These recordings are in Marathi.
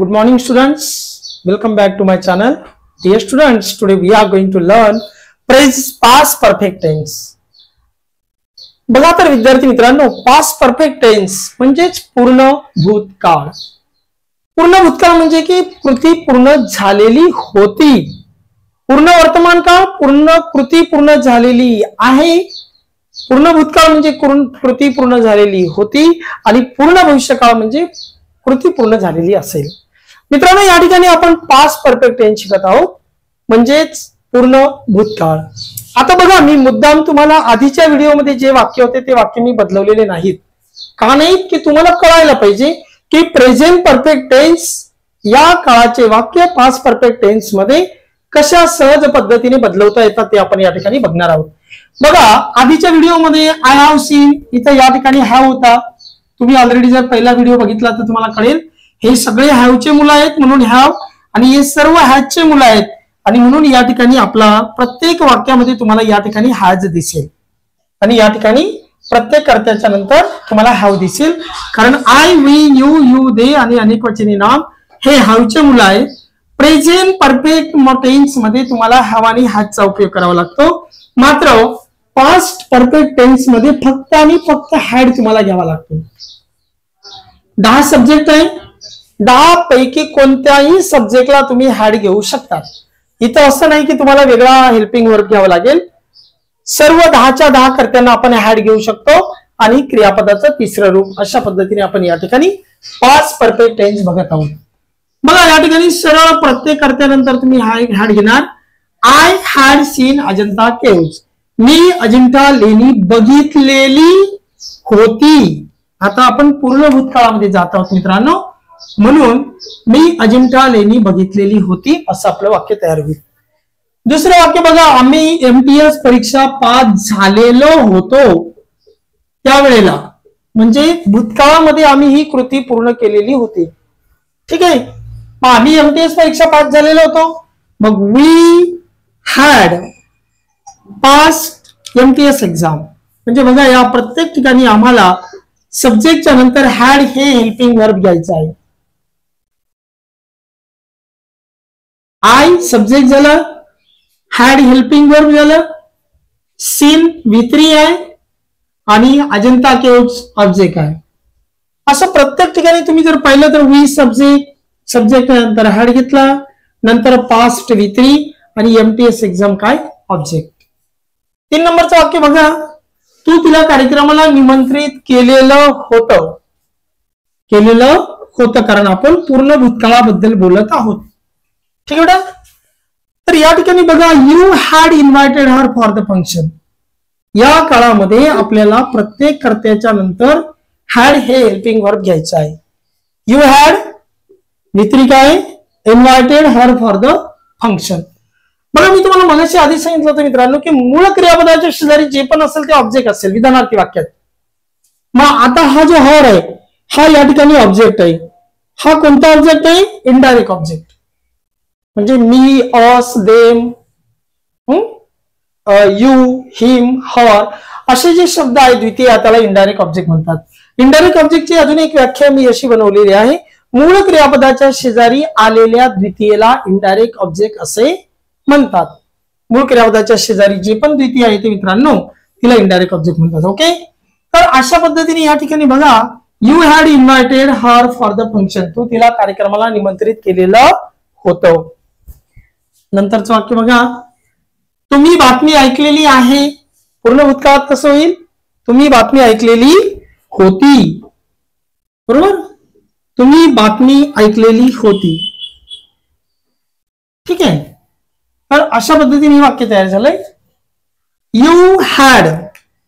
Good morning students, welcome back to my channel. Dear students, today we are going to learn past perfect tense. बघा तर विद्यार्थी मित्रांनो, past perfect tense म्हणजेच पूर्ण भूतकाळ. पूर्ण भूतकाळ म्हणजे की कृती पूर्ण झालेली होती. पूर्ण वर्तमान काळ पूर्ण कृती पूर्ण झालेली आहे. पूर्ण भूतकाळ म्हणजे कृती पूर्ण झालेली होती आणि पूर्ण भविष्यकाळ म्हणजे कृती पूर्ण झालेली असेल. मित्रांनो, या ठिकाणी आपण पास्ट परफेक्ट टेन्स शिकत आहोत म्हणजेच पूर्ण भूतकाळ. आता बघा, मी मुद्दाम तुम्हाला आधीच्या व्हिडिओमध्ये जे वाक्य होते ते वाक्य मी बदलवलेले नाहीत. का नाहीत? की तुम्हाला कळायला पाहिजे की प्रेझेंट परफेक्ट टेन्स या काळाचे वाक्य पास्ट परफेक्ट टेन्स मध्ये कशा सहज पद्धतीने बदलवता येतात ते आपण या ठिकाणी बघणार आहोत. बघा, आधीच्या व्हिडिओमध्ये आय हॅव सीन, इथं या ठिकाणी हॅव होता. तुम्ही ऑलरेडी जर पहिला व्हिडिओ बघितला तर तुम्हाला कळेल हे सगळे हॅवचे मुलं आहेत म्हणून हॅव, आणि हे सर्व हॅजचे मुलं आहेत आणि म्हणून या ठिकाणी आपला प्रत्येक वाक्यामध्ये तुम्हाला या ठिकाणी हॅज दिसेल आणि या ठिकाणी प्रत्येक कर्त्याच्या नंतर तुम्हाला हॅव दिसेल. कारण आय, वी, यू, दे आणि अनेकवचनी नाम हे हॅवचे मुलं आहेत. प्रेझेंट परफेक्ट टेन्स मध्ये तुम्हाला हॅव आणि हॅजचा उपयोग करावा लागतो. मात्र पास्ट परफेक्ट टेन्स मध्ये फक्त आणि फक्त हॅड तुम्हाला घ्यावा लागतो. 10 सब्जेक्ट आहे, 10 पैकी कोणत्याही सब्जेक्टला तुम्ही हॅड घेऊ शकता. इथं असं नाही की तुम्हाला वेगळा हेल्पिंग वर्ब घ्यावा लागेल. सर्व 10च्या 10 कर्त्यांना आपण हॅड घेऊ शकतो आणि क्रियापदाचं तिसरं रूप अशा पद्धतीने आपण या ठिकाणी पास्ट परफेक्ट टेन्स बघत आहोत. बघा, या ठिकाणी सरळ प्रत्येक कर्त्यानंतर तुम्ही हॅड घेणार. I had seen Ajanta caves, मी अजिंठा लेणी बघितलेली होती. आता आपण पूर्ण भूतकाळामध्ये जात आहोत मित्रांनो, म्हणून मी अजिंठा लेणी बघितलेली होती असं आपलं वाक्य तयार होईल. दुसरं वाक्य बघा, आम्ही एमटीएस परीक्षा पास झालेलो होतो त्यावेळेला, म्हणजे भूतकाळामध्ये आम्ही ही कृती पूर्ण केलेली होती. ठीक आहे, आम्ही एमटीएस परीक्षा पास झालेलो होतो. मग we had passed MTS exam, म्हणजे बघा या प्रत्येक ठिकाणी आम्हाला सब्जेक्टच्या नंतर हॅड हे हेल्पिंग वर्ब घ्यायचं आहे. आय सब्जेक्ट झालं, हॅड हेल्पिंग वर्ब झालं, सीन V3 आहे आणि अजंता केव्ज ऑब्जेक्ट आहे. असं प्रत्येक ठिकाणी तुम्ही जर पाहिलं तर वी सब्जेक्ट नंतर हॅड घेतला, नंतर पास्ट V3 आणि एमटीएस एक्झाम काय ऑब्जेक्ट. 3 नंबरचं वाक्य बघा, तू तिला कार्यक्रमाला निमंत्रित केलेलं होतं. कारण आपण पूर्ण भूतकाळाबद्दल बोलत आहोत. ठीक आहे बेटा. तर या ठिकाणी बघा, you had invited her for the function. या काळामध्ये आपल्याला प्रत्येक कर्त्याच्या नंतर हॅड हे हेल्पिंग वर्ब घ्यायचं आहे. यू हॅड V3 काय, invited her for the function. बघा, मी तुम्हाला मगाशी आधी सांगितलं होतं मित्रांनो की मूळ क्रियापदाच्या शेजारी जे पण असेल ते ऑब्जेक्ट असेल विधानार्थी वाक्यात. मग आता हा जो हर आहे हा या ठिकाणी ऑब्जेक्ट आहे. हा कोणता ऑब्जेक्ट आहे? Indirect object. म्हणजे मी, अस, देम, यू, हिम, हर असे जे शब्द आहेत द्वितीय त्याला इनडायरेक्ट ऑब्जेक्ट म्हणतात. इनडायरेक्ट ऑब्जेक्टची अजून एक व्याख्या मी अशी बनवलेली आहे, मूळ क्रियापदाच्या शेजारी आलेल्या द्वितीयेला इनडायरेक्ट ऑब्जेक्ट असे म्हणतात. मूळ क्रियापदाच्या शेजारी जे पण द्वितीय आहे ते मित्रांनो तिला इनडायरेक्ट ऑब्जेक्ट म्हणतात. ओके, तर अशा पद्धतीने या ठिकाणी बघा, you had invited her for the function, तू तिला कार्यक्रमाला निमंत्रित केलेलं होतं. नंतरचं वाक्य बघा, तुम्ही बातमी ऐकलेली आहे. पूर्ण भूतकाळात कसं होईल? तुम्ही बातमी ऐकलेली होती. बरोबर, तुम्ही बातमी ऐकलेली होती. ठीक आहे, तर अशा पद्धतीने वाक्य तयार झालंय. यू हॅड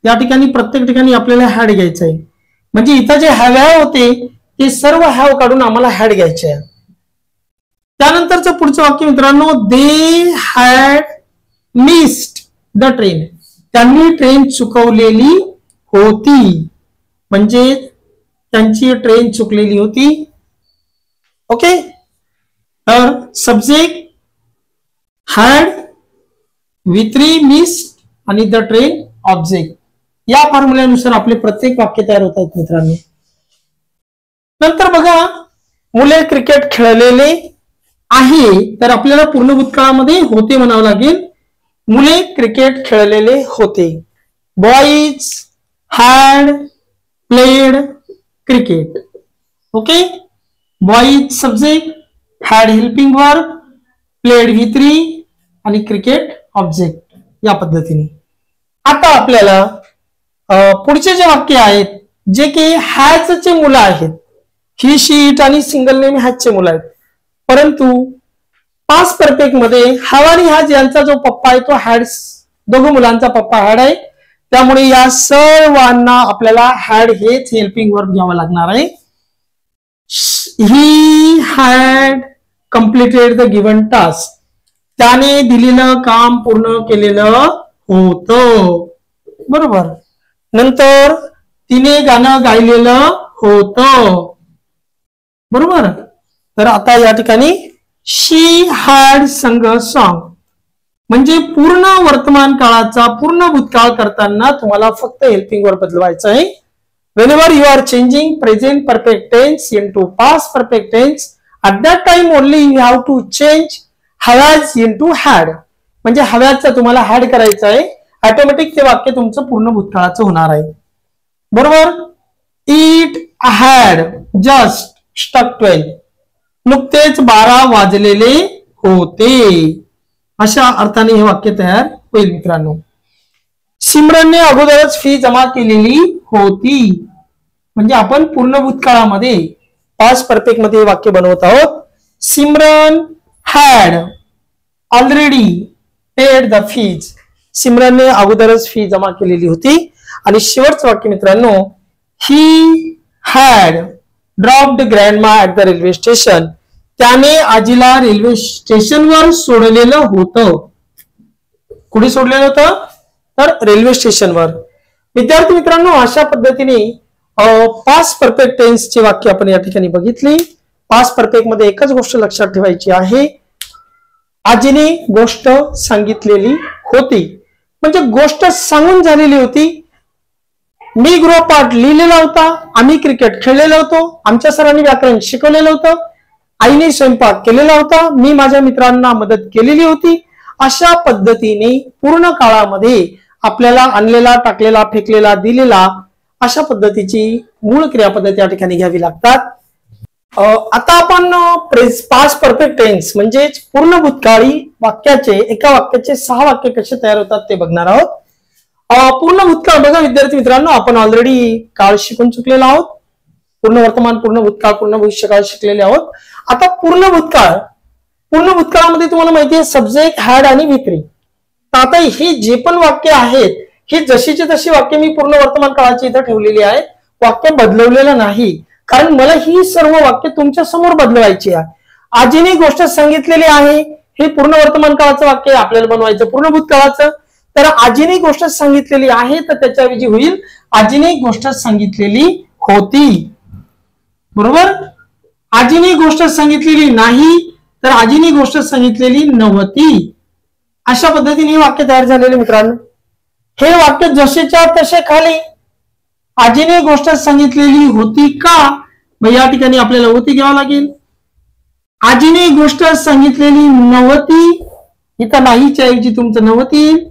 या ठिकाणी प्रत्येक ठिकाणी आपल्याला हॅड घ्यायचं आहे. म्हणजे इथं जे हॅव होते ते सर्व हॅव काढून आम्हाला हॅड घ्यायचे आहे. त्यानंतरचं पुढचं वाक्य मित्रांनो, they had missed the train, त्यांनी ट्रेन चुकवलेली होती. म्हणजे त्यांची ट्रेन चुकलेली होती. ओके, तर सब्जेक्ट हॅड, V3 मिस्ड आणि द ट्रेन ऑब्जेक्ट. या फॉर्म्युल्यानुसार आपले प्रत्येक वाक्य तयार होतात मित्रांनो. नंतर बघा, मुले क्रिकेट खेळलेले आहे, तर आपल्याला पूर्ण भूतकाळामध्ये होते म्हणावं लागेल. मुले क्रिकेट खेळलेले होते. Boys had played cricket. Okay, boys subject, had helping verb, played V3 आणि क्रिकेट ऑब्जेक्ट. या पद्धतीने आता आपल्याला पुढचे जे वाक्य आहेत जे की हॅजचे मुलं आहेत, ही शी इट आणि सिंगल नेम हॅजचे मुलं आहेत, परंतु पास्ट परफेक्ट मध्ये हॅव आणि हॅज यांचा जो पप्पा आहे तो हॅड, दोघं मुलांचा पप्पा हॅड आहे, त्यामुळे या सर्वांना आपल्याला हॅड हेच हेल्पिंग वर्ब घ्यावं लागणार आहे. He had completed the given task. त्याने दिलेलं काम पूर्ण केलेलं होतं. बरोबर. नंतर तिने गाणं गायलेलं होतं. बरोबर. तर आता या ठिकाणी शी हॅड संग सॉन्ग, म्हणजे पूर्ण वर्तमान काळाचा पूर्ण भूतकाळ करताना तुम्हाला फक्त हेल्पिंग वर्ब बदलवायचं आहे. Whenever you are changing present perfect tense into past perfect tense, at that time only you have to change has into had. म्हणजे हव्याचं तुम्हाला हॅड करायचं आहे, ऑटोमॅटिक ते वाक्य तुमचं पूर्ण भूतकाळाचं होणार आहे. बरोबर. It had just struck 12. नुकतेच 12 वाजलेले होते. अशा अर्थाने हे वाक्य तयार होईल मित्रांनो. सिमरनने अगोदरच फी जमा केलेली होती. म्हणजे आपण पूर्ण भूतकाळामध्ये पास्ट परफेक्ट मध्ये वाक्य बनवत आहोत. Simran had already paid the fees. सिमरनने अगोदरच फी जमा केलेली होती. आणि शेवटचं वाक्य मित्रांनो, he had dropped grandma at the railway station. त्याने आजीला रेल्वे स्टेशनवर सोडलेलं होतं. कुठे सोडलेलं होतं? तर रेल्वे स्टेशनवर. विद्यार्थी मित्रांनो, अशा पद्धतीने पास्ट परफेक्ट टेन्सचे वाक्य आपण या ठिकाणी बघितली. पास्ट परफेक्ट मध्ये एकच गोष्ट लक्षात ठेवायची आहे, आजीने गोष्ट सांगितलेली होती. म्हणजे गोष्ट सांगून झालेली होती. मी गृहपाठ लिहिलेला होता, आम्ही क्रिकेट खेळलेलो होतो, आमच्या सरांनी व्याकरण शिकवलेलं होतं, आईने स्वयंपाक केलेला होता, मी माझ्या मित्रांना मदत केलेली होती. अशा पद्धतीने पूर्ण काळामध्ये आपल्याला आणलेला, टाकलेला, फेकलेला, दिलेला अशा पद्धतीची मूळ क्रियापद्धती या ठिकाणी घ्यावी लागतात. आता आपण पास्ट परफेक्ट टेन्स म्हणजे पूर्ण भूतकाळी वाक्याचे, एका वाक्याचे 6 वाक्य कसे तयार होतात ते बघणार आहोत. पूर्ण भूतकाळ बघा विद्यार्थी मित्रांनो, आपण ऑलरेडी काळ शिकून चुकलेलो आहोत. पूर्ण वर्तमान, पूर्ण भूतकाळ, पूर्ण भविष्यकाळ शिकलेले आहोत. आता पूर्ण भूतकाळ, पूर्ण भूतकाळामध्ये तुम्हाला माहिती आहे सब्जेक्ट, हॅड आणि V3. आता हे जे पण वाक्य आहेत ही जशीची तशी वाक्य मी पूर्ण वर्तमान काळाची इथं ठेवलेली आहेत. वाक्य बदलवलेलं नाही, कारण मला ही सर्व वाक्य तुमच्या समोर बदलवायची आहे. आजीने गोष्ट सांगितलेली आहे, हे पूर्ण वर्तमान काळाचं वाक्य आपल्याला बनवायचं पूर्ण भूतकाळाचं. तर आजीने गोष्ट सांगितलेली आहे तर त्याच्याऐवजी होईल आजीने गोष्ट सांगितलेली होती. बरोबर. आजीने गोष्ट सांगितलेली नाही तर आजीने गोष्ट सांगितलेली नव्हती. अशा पद्धतीने वाक्य तयार झालेले मित्रांनो. हे वाक्य जसेच्या तसे खाली आजीने गोष्ट सांगितलेली होती का, मग या ठिकाणी आपल्याला होती घ्यावं लागेल. आजीने गोष्ट सांगितलेली नव्हती, इथं नाहीच्या ऐवजी तुमचं नव्हती.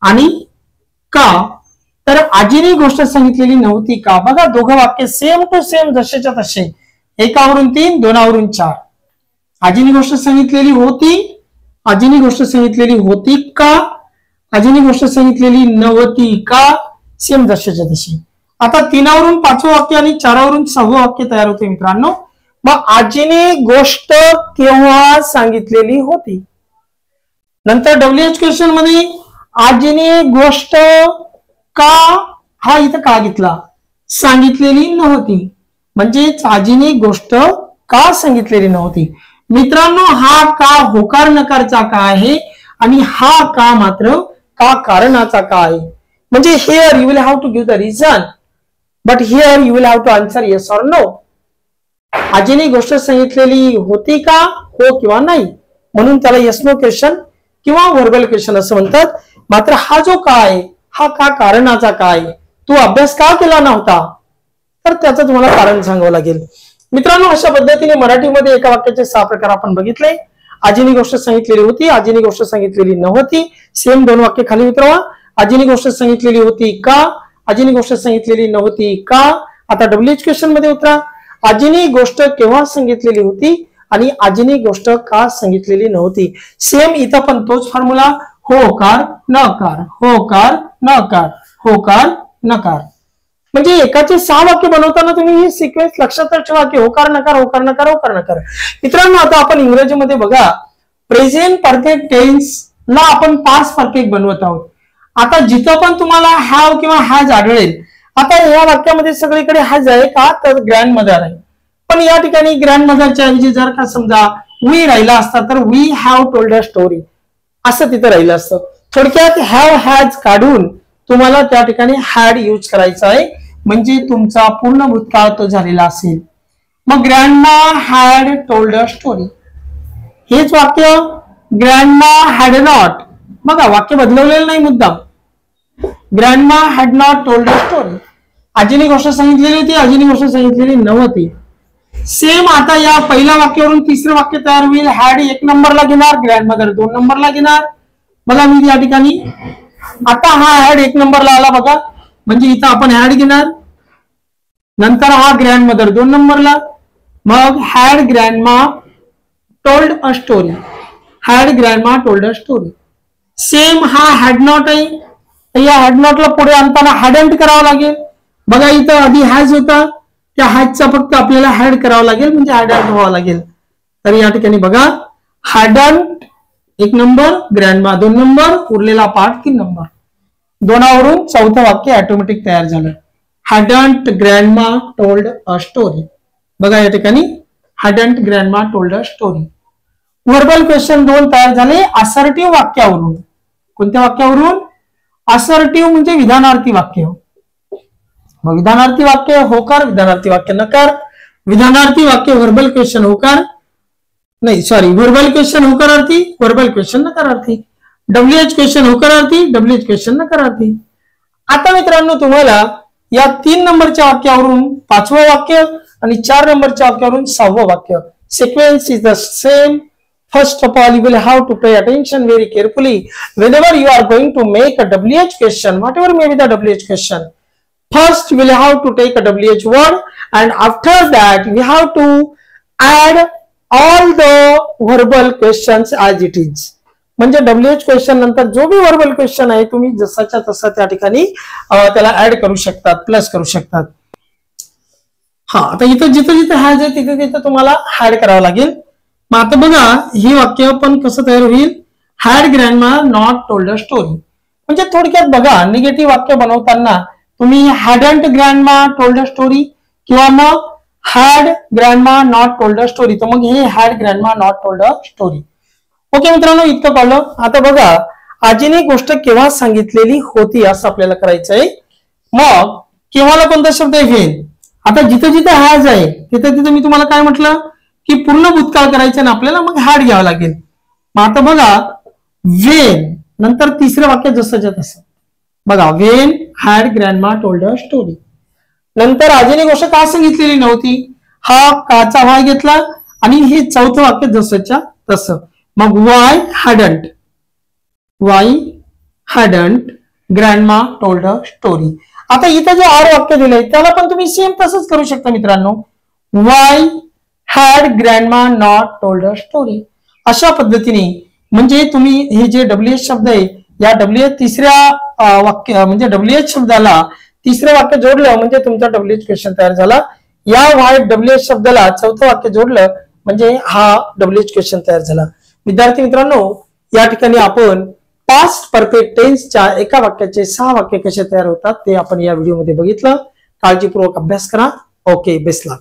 आणि का, तर आजीने गोष्ट सांगितलेली नव्हती का. बघा दोघं वाक्य सेम टू सेम जसेच्या तसे, 1वरून 3, 2वरून 4. आजीने गोष्ट सांगितलेली होती, आजीने गोष्ट सांगितलेली होती का, आजीने गोष्ट सांगितलेली नव्हती का, सेम जसेच्या तसे. आता 3वरून 5वं वाक्य आणि 4वरून 6वं वाक्य तयार होते मित्रांनो. मग आजीने गोष्ट केव्हा सांगितलेली होती. नंतर WH क्वेश्चन मध्ये आजीने गोष्ट का, हा इथं का घेतला, सांगितलेली नव्हती. म्हणजेच आजीने गोष्ट का सांगितलेली नव्हती. मित्रांनो हा का होकार नकारचा का आहे आणि हा का मात्र का कारणाचा का आहे. म्हणजे here you will have to give the reason, but here you will have to answer yes or no. आजीने गोष्ट सांगितलेली होती का, हो किंवा नाही, म्हणून त्याला येस नो क्वेश्चन किंवा व्हर्बल क्वेश्चन असं म्हणतात. मात्र हा जो का आहे हा का कारणाचा का आहे. तू अभ्यास का केला नव्हता, तर त्याचं तुम्हाला कारण सांगावं लागेल. मित्रांनो, अशा पद्धतीने मराठीमध्ये एका वाक्याचे 6 प्रकार आपण बघितले. आजीनी गोष्ट सांगितलेली होती, आजीनी गोष्ट सांगितलेली नव्हती. सेम 2 वाक्य खाली उतरवा. आजीनी गोष्ट सांगितलेली होती का, आजीनी गोष्ट सांगितलेली नव्हती का. आता WH क्वेश्चन मध्ये उतरा. आजीनी गोष्ट केव्हा सांगितलेली होती आणि आजीनी गोष्ट का सांगितलेली नव्हती. सेम इथं पण तोच फॉर्म्युला, होकार नकार, होकार नकार, होकार नकार. म्हणजे एकाचे 6 वाक्य बनवताना तुम्ही ही सिक्वेन्स लक्षात ठेवा की होकार नकार, होकार नकार, होकार नकार. मित्रांनो, आता आपण इंग्रजीमध्ये बघा प्रेझेंट परफेक्ट टेन्स ला आपण पास्ट परफेक्ट बनवत आहोत. आता जिथं पण तुम्हाला हॅव किंवा हॅज आढळेल, आता या वाक्यामध्ये सगळीकडे हॅज आहे का, तर ग्रँडमदर आहे. पण या ठिकाणी ग्रँडमदरच्या ऐवजी जर का समजा वी राहिला असता तर we have told a story असं तिथं राहिलं असतं. थोडक्यात हॅव हॅज काढून तुम्हाला त्या ठिकाणी हॅड यूज करायचा आहे, म्हणजे तुमचा पूर्ण भूतकाळ तो झालेला असेल. मग grandma had told a story, हेच वाक्य ग्रँडमा हॅड नॉट. बघा वाक्य बदलवलेलं नाही मुद्दाम. Grandma had not told a story. आजीने गोष्ट सांगितलेली होती, आजीने गोष्ट सांगितलेली नव्हती. सेम आता या पहिल्या वाक्यावरून तिसरं वाक्य तयार होईल. हॅड 1 नंबरला घेणार, ग्रँडमदर 2 नंबरला घेणार. बघा मी या ठिकाणी आता हा हॅड 1 नंबरला आला बघा, म्हणजे इथं आपण हॅड घेणार. नंतर हा ग्रँडमदर 2 नंबरला. मग had grandma told a story, had grandma told a story. Same हा हॅड नॉट आहे, या हॅड नॉटला पुढे आणताना हॅडंट करावं लागेल. बघा इथं आधी हॅज होता, त्या हॅजचा फक्त आपल्याला हॅड करावं लागेल, म्हणजे हॅडंट व्हावं लागेल. तर या ठिकाणी बघा हॅडंट 1 नंबर, ग्रँडमा 2 नंबर, उरलेला पार्ट 3 नंबर. 2वरून 4थं वाक्य ऑटोमॅटिक तयार झालं. Hadn't grandma told a story. बघा या ठिकाणी hadn't grandma told a story. Verbal question 2 तयार झाले असर्टिव्ह वाक्यावरून. कोणत्या वाक्यावरून? असर्टिव्ह म्हणजे विधानार्थी वाक्य. विधानार्थी वाक्य होकार, विधानार्थी वाक्य नकार. विधानार्थी वाक्य व्हर्बल क्वेश्चन होकार, नाही सॉरी, व्हर्बल क्वेश्चन होकारार्थी, व्हर्बल क्वेश्चन नकारार्थी. WH क्वेश्चन होकारार्थी, WH क्वेश्चन नकारार्थी. आता मित्रांनो तुम्हाला या 3 नंबरच्या वाक्यावरून 5वं वाक्य आणि 4 नंबरच्या वाक्यावरून 6वं वाक्य. Sequence is the same. First of all, you will have to pay attention very carefully whenever you are going to make a WH question, whatever may be the WH question. First, we will have to take a WH word, and after that, we have to add all the verbal questions as it is. म्हणजे WH क्वेश्चन नंतर जो भी व्हर्बल क्वेश्चन आहे तुम्ही जसाच्या तसा त्या ठिकाणी त्याला ऍड करू शकतात, प्लस करू शकतात. हा, आता इथं जिथं जिथं हॅज आहे तिथे तिथं तुम्हाला हॅड करावं लागेल. मग आता बघा ही वाक्य पण कसं तयार होईल. Had grandma not told a story. म्हणजे थोडक्यात बघा निगेटिव्ह वाक्य बनवताना तुम्ही hadn't grandma told a story किंवा मग had grandma not told a story, तर मग हे had grandma not told a story. Okay मित्रांनो, इतकं कळलं. आता बघा आजीने गोष्ट केव्हा सांगितलेली होती असं आपल्याला करायचं आहे. मग केव्हाला कोणता शब्द घेईल. आता जिथं जिथं हॅज आहे तिथं तिथं मी तुम्हाला काय म्हटलं की पूर्ण भूतकाळ करायचं ना आपल्याला, मग हॅड घ्यावं लागेल. मग आता बघा वेन नंतर तिसरं वाक्य जसंच्या तसं. बघा Wien had grandma told a story. नंतर आजीने गोष्ट का सांगितलेली नव्हती, हा काचा वाय घेतला आणि हे 4थं वाक्य जसंच्या तसं. मग Y hadn't, Y hadn't grandma told a story. आता इथं जे 8 वाक्य दिलंय त्याला पण तुम्ही सेम तसंच करू शकता मित्रांनो. Y had grandma not told a story. अशा पद्धतीने म्हणजे तुम्ही हे जे WH शब्द आहे या WH तिसऱ्या वाक्य म्हणजे WH शब्दाला तिसरं वाक्य जोडलं म्हणजे तुमचा WH क्वेश्चन तयार झाला. या WH शब्दाला 4थं वाक्य जोडलं म्हणजे हा WH क्वेश्चन तयार झाला. विद्यार्थी मित्रांनो, या ठिकाणी आपण पास्ट परफेक्ट टेन्सच्या एका वाक्याचे 6 वाक्य कसे तयार होतात ते आपण या व्हिडिओमध्ये बघितलं. काळजीपूर्वक अभ्यास करा. ओके, बेस्ट लक.